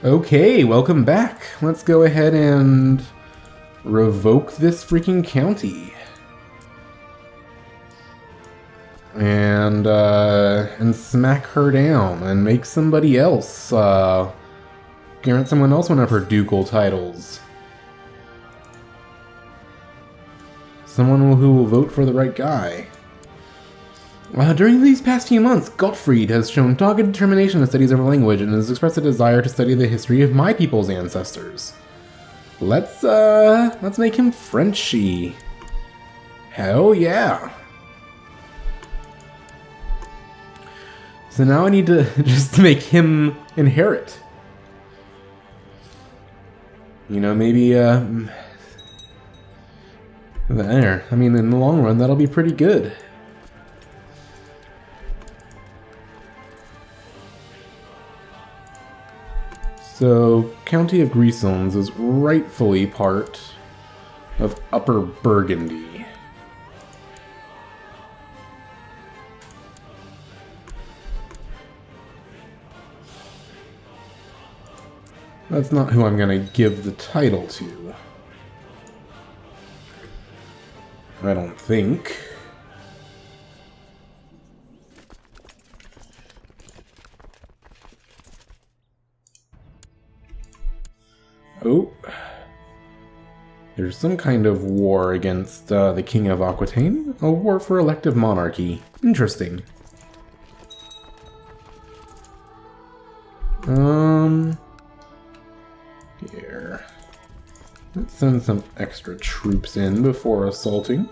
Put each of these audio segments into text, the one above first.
Okay, welcome back. Let's go ahead and revoke this freaking county. And smack her down and make somebody else, grant someone else one of her ducal titles. Someone who will vote for the right guy. During these past few months, Gottfried has shown dogged determination in studies of language and has expressed a desire to study the history of my people's ancestors. Let's make him Frenchy. Hell yeah. So now I need to just make him inherit. You know, maybe, there. I mean, in the long run, that'll be pretty good. So, County of Grisons is rightfully part of Upper Burgundy. That's not who I'm going to give the title to. I don't think. Oh. There's some kind of war against the King of Aquitaine. A war for elective monarchy. Interesting. Here. Let's send some extra troops in before assaulting.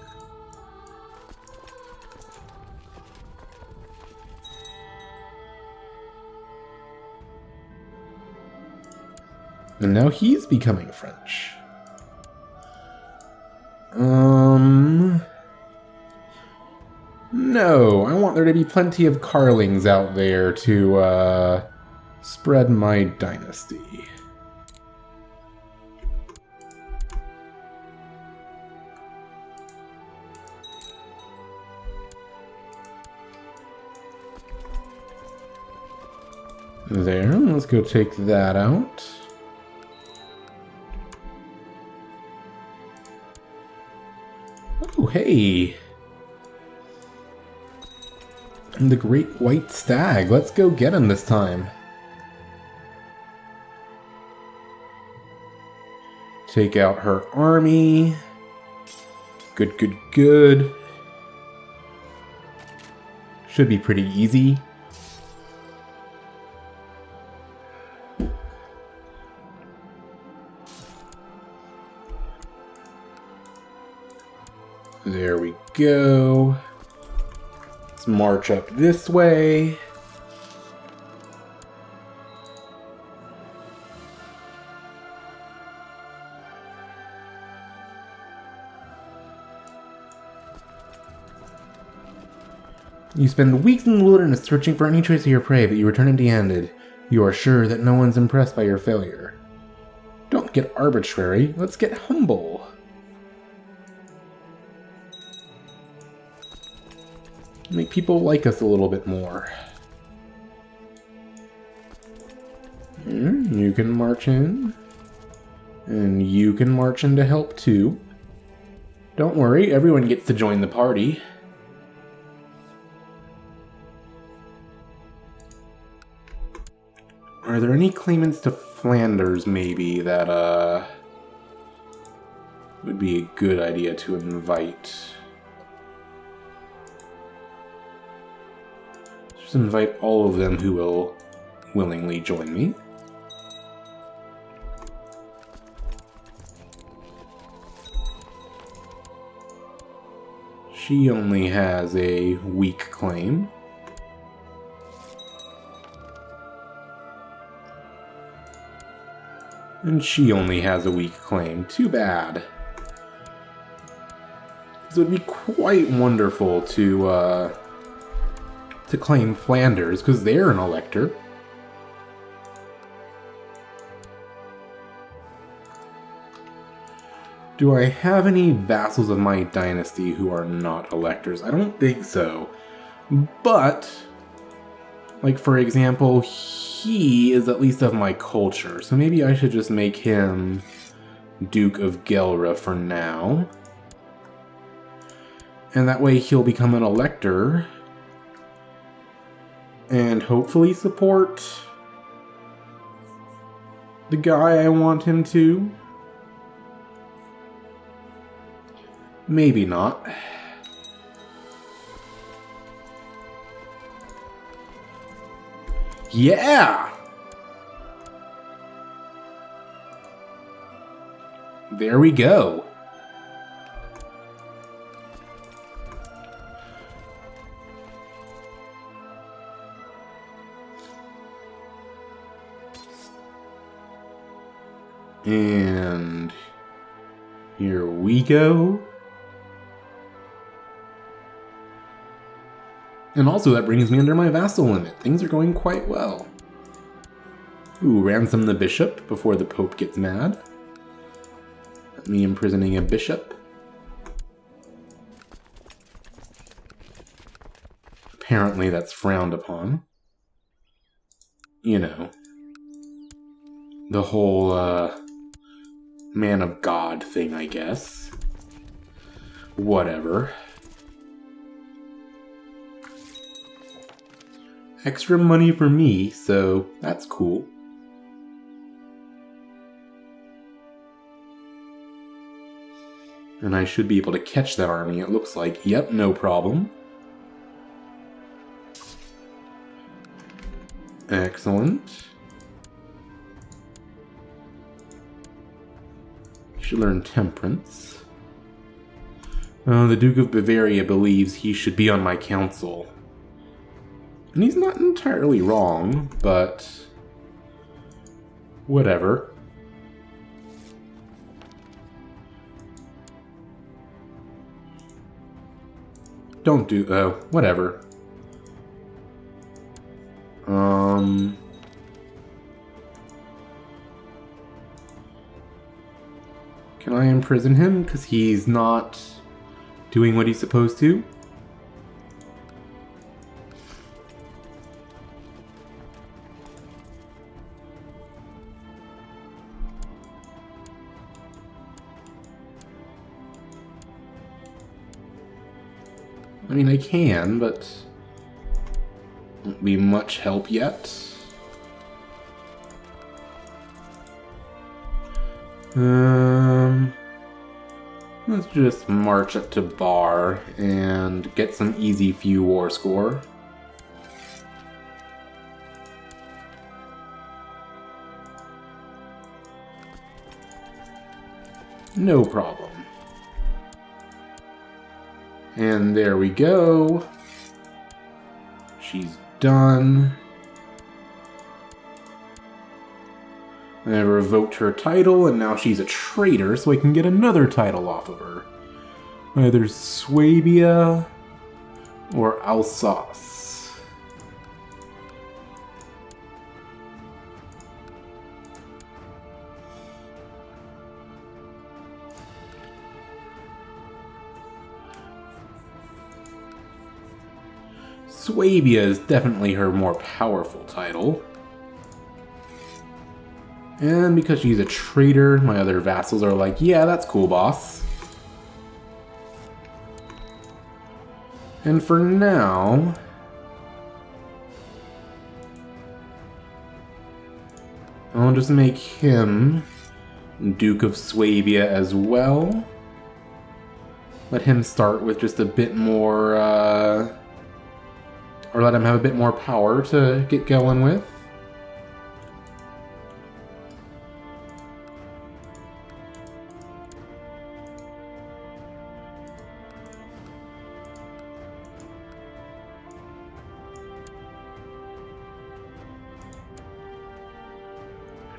And now he's becoming French. No, I want there to be plenty of Karlings out there to, spread my dynasty. There, let's go take that out. Oh, hey! The Great White Stag. Let's go get him this time. Take out her army. Good, good, good. Should be pretty easy. There we go. Let's march up this way. You spend weeks in the wilderness searching for any trace of your prey, but you return empty-handed. You are sure that no one's impressed by your failure. Don't get arbitrary, let's get humble. Make people like us a little bit more. You can march in. And you can march in to help too. Don't worry, everyone gets to join the party. Are there any claimants to Flanders, maybe, that, would be a good idea to invite? Just invite all of them who will willingly join me. She only has a weak claim. And she only has a weak claim. Too bad. So it'd be quite wonderful to claim Flanders, because they're an elector. Do I have any vassals of my dynasty who are not electors? I don't think so. But, like for example, he is at least of my culture, so maybe I should just make him Duke of Gelra for now. And that way he'll become an elector and hopefully support the guy I want him to. Maybe not. Yeah! There we go. And here we go. And also that brings me under my vassal limit. Things are going quite well. Ooh, ransom the bishop before the Pope gets mad. Me imprisoning a bishop. Apparently that's frowned upon. You know. The whole, man of God thing, I guess. Whatever. Extra money for me, so that's cool. And I should be able to catch that army, it looks like. Yep, no problem. Excellent. Should learn temperance. The Duke of Bavaria believes he should be on my council. And he's not entirely wrong, but whatever. Don't do, whatever. Can I imprison him because he's not doing what he's supposed to? I mean, I can, but won't be much help yet. Let's just march up to Bar and get some easy few war score. No problem. And there we go. She's done. I revoked her title, and now she's a traitor, so I can get another title off of her. Either Swabia or Alsace. Swabia is definitely her more powerful title. And because she's a traitor, my other vassals are like, yeah, that's cool, boss. And for now, I'll just make him Duke of Swabia as well. Let him start with just a bit more, or let him have a bit more power to get going with.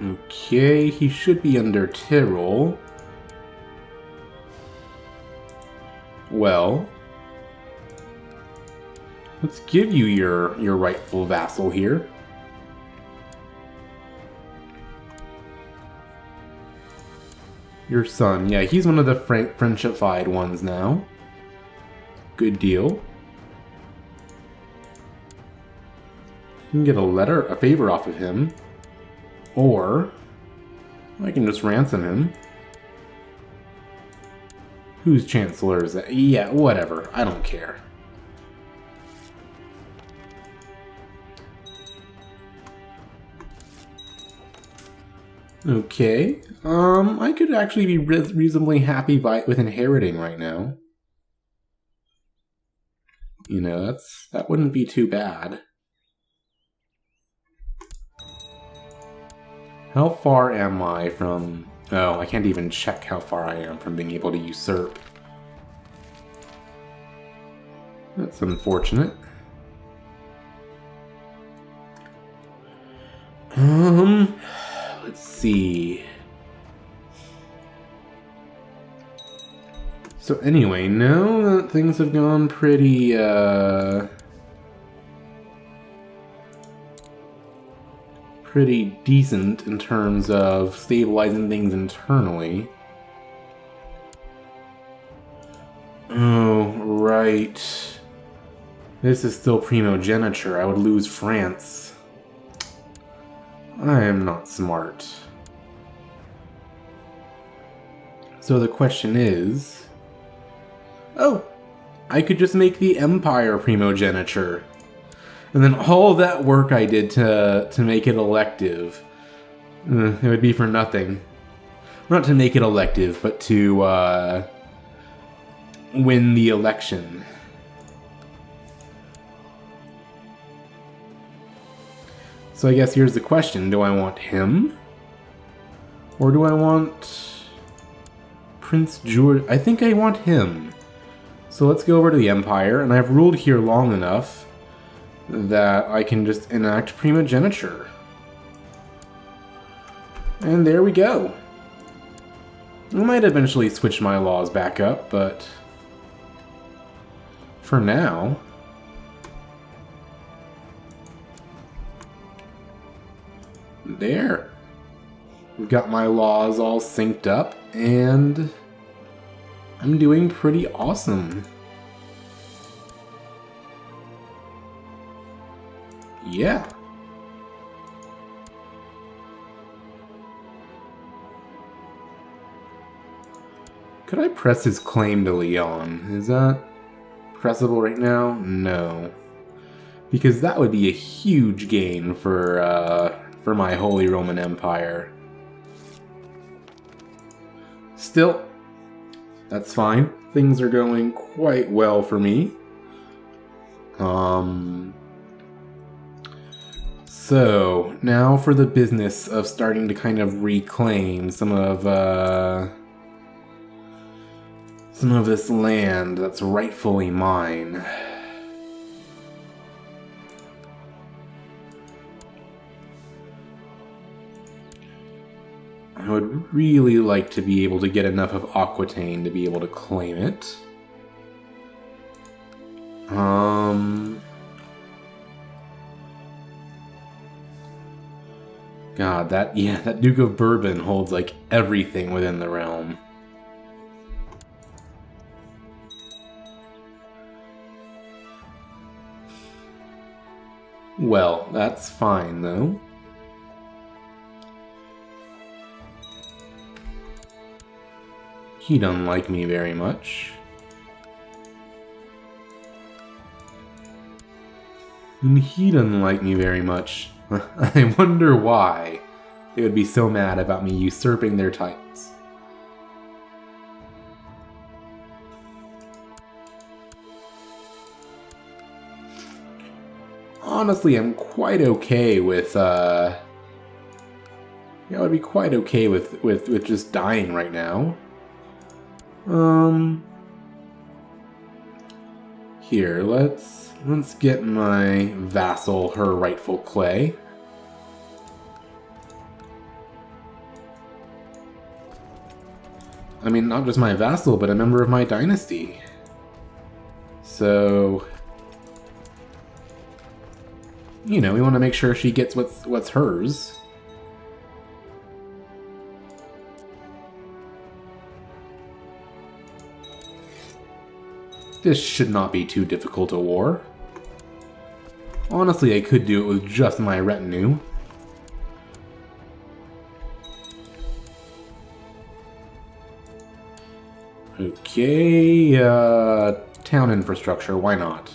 Okay, he should be under Tyrol. Well, let's give you your rightful vassal here. Your son, yeah, he's one of the Frenchified ones now. Good deal. can get a favor off of him. Or I can just ransom him. Whose chancellor is that? Yeah, whatever. I don't care. Okay. I could actually be reasonably happy with inheriting right now. You know, that wouldn't be too bad. How far am I from... Oh, I can't even check how far I am from being able to usurp. That's unfortunate. Let's see. So anyway, now that things have gone pretty, pretty decent in terms of stabilizing things internally. Oh, right. This is still primogeniture. I would lose France. I am not smart. So the question is... Oh! I could just make the Empire primogeniture. And then all that work I did to make it elective, it would be for nothing. Not to make it elective, but to win the election. So I guess here's the question. Do I want him? Or do I want Prince George? I think I want him. So let's go over to the Empire, and I've ruled here long enough that I can just enact primogeniture. And there we go. I might eventually switch my laws back up, but for now... There. We've got my laws all synced up, and I'm doing pretty awesome. Yeah. Could I press his claim to Lyon? Is that pressable right now? No. Because that would be a huge gain for my Holy Roman Empire. Still, that's fine. Things are going quite well for me. So, now for the business of starting to kind of reclaim some of this land that's rightfully mine. I would really like to be able to get enough of Aquitaine to be able to claim it. God, that Duke of Bourbon holds like everything within the realm. Well, that's fine though. He doesn't like me very much. And he doesn't like me very much. I wonder why they would be so mad about me usurping their titles. Honestly, I'm quite okay with, I would be quite okay with just dying right now. Here, let's get my vassal her rightful clay. I mean, not just my vassal, but a member of my dynasty. So, you know, we want to make sure she gets what's hers. This should not be too difficult a war. Honestly, I could do it with just my retinue. Okay, town infrastructure, why not?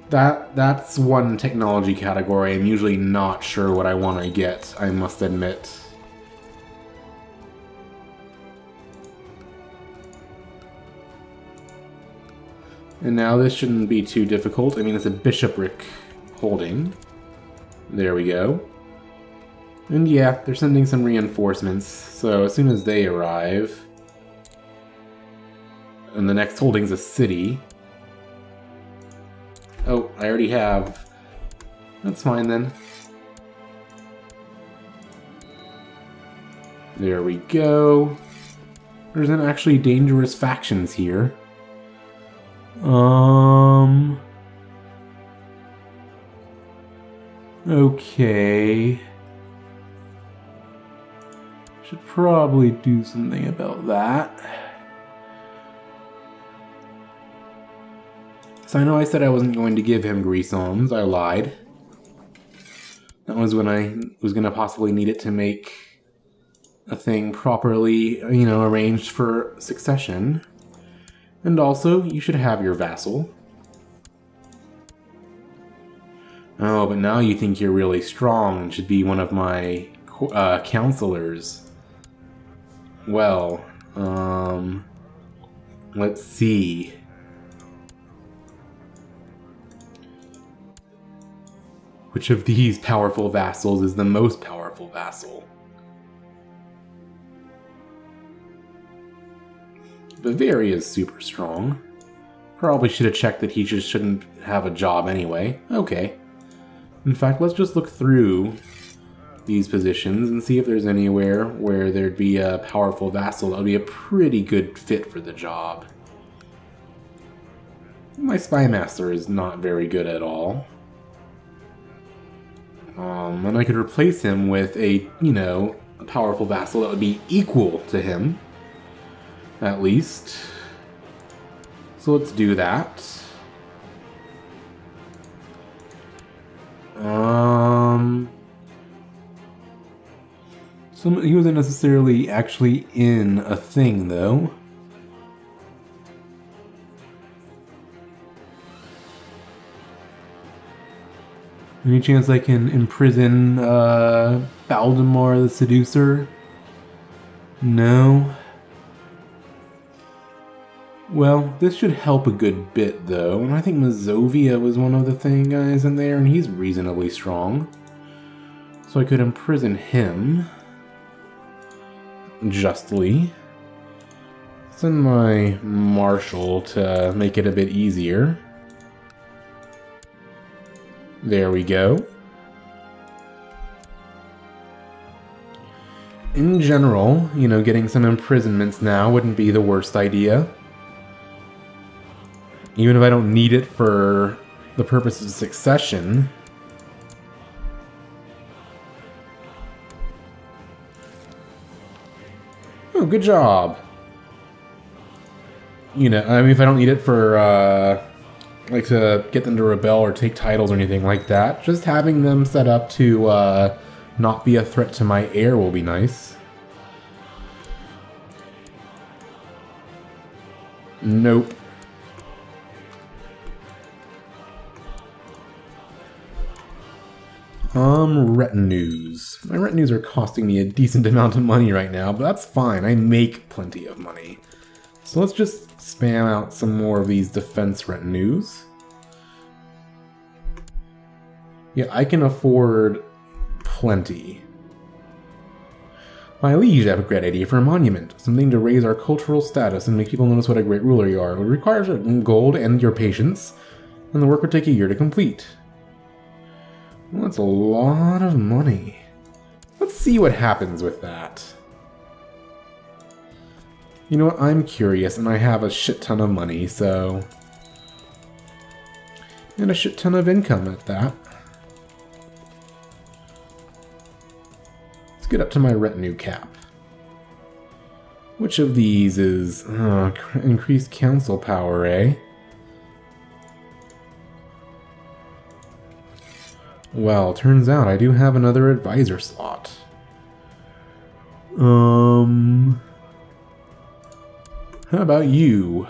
That's one technology category I'm usually not sure what I want to get, I must admit. And now this shouldn't be too difficult. I mean, it's a bishopric holding. There we go. And yeah, they're sending some reinforcements, so as soon as they arrive... And the next holding's a city. Oh, I already have. That's fine then. There we go. There's an actually dangerous factions here. Okay. Should probably do something about that. So I know I said I wasn't going to give him Grisons. I lied. That was when I was going to possibly need it to make a thing properly, you know, arranged for succession. And also, you should have your vassal. Oh, but now you think you're really strong and should be one of my counselors. Well, let's see. Which of these powerful vassals is the most powerful vassal? Bavaria is super strong. Probably should have checked that he just shouldn't have a job anyway. Okay. In fact, let's just look through these positions and see if there's anywhere where there'd be a powerful vassal that would be a pretty good fit for the job. My spy master is not very good at all. And I could replace him with a, you know, a powerful vassal that would be equal to him. At least. So let's do that. He wasn't necessarily actually in a thing, though. Any chance I can imprison Baldemar the Seducer? No. Well, this should help a good bit, though, and I think Mazovia was one of the guys in there, and he's reasonably strong. So I could imprison him. Justly. Send my marshal to make it a bit easier. There we go. In general, you know, getting some imprisonments now wouldn't be the worst idea. Even if I don't need it for the purpose of succession. Oh, good job. You know, I mean, if I don't need it for, like, to get them to rebel or take titles or anything like that, just having them set up to, not be a threat to my heir will be nice. Nope. Retinues. My retinues are costing me a decent amount of money right now, but that's fine. I make plenty of money. So let's just spam out some more of these defense retinues. Yeah, I can afford plenty. My liege, I have a great idea for a monument. Something to raise our cultural status and make people notice what a great ruler you are. It would require certain gold and your patience, and the work would take a year to complete. Well, that's a lot of money. Let's see what happens with that. You know what, I'm curious, and I have a shit ton of money, so... And a shit ton of income at that. Let's get up to my retinue cap. Which of these is... increased council power, eh? Well, turns out I do have another advisor slot. How about you?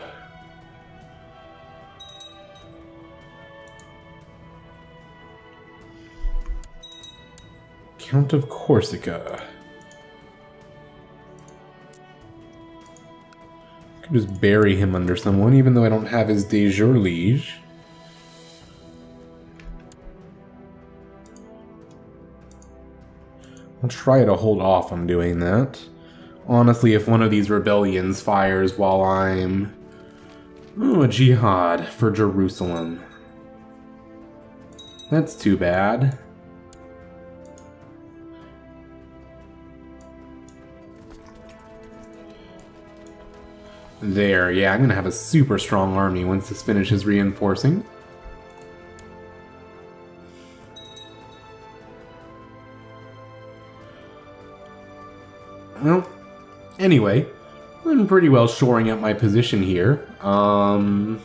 Count of Corsica. I could just bury him under someone, even though I don't have his de jure liege. I'll try to hold off on doing that. Honestly, if one of these rebellions fires while I'm... Oh, a jihad for Jerusalem. That's too bad. There, yeah, I'm gonna have a super strong army once this finishes reinforcing. Well, anyway, I'm pretty well shoring up my position here. One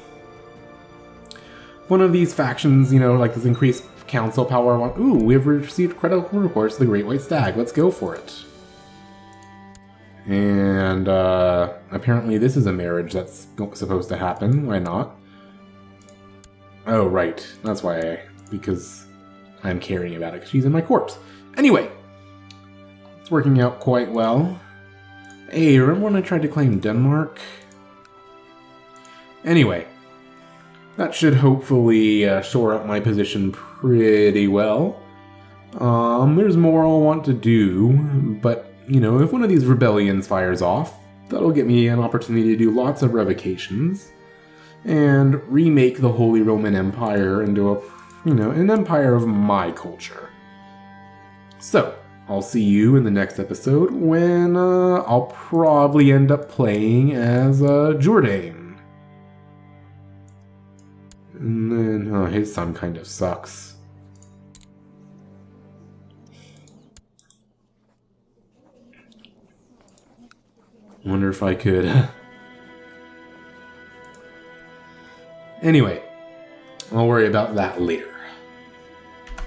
of these factions, you know, like this increased council power. Ooh, we've received critical reports of the Great White Stag. Let's go for it. And apparently this is a marriage that's supposed to happen. Why not? Oh, right. That's why because I'm caring about it, because she's in my corpse. Anyway, it's working out quite well. Hey, remember when I tried to claim Denmark? Anyway, that should hopefully shore up my position pretty well. There's more I'll want to do, but you know, if one of these rebellions fires off, that'll get me an opportunity to do lots of revocations and remake the Holy Roman Empire into a, you know, an empire of my culture. So, I'll see you in the next episode when I'll probably end up playing as Jourdain. And then, his son kind of sucks. Wonder if I could... Anyway, I'll worry about that later.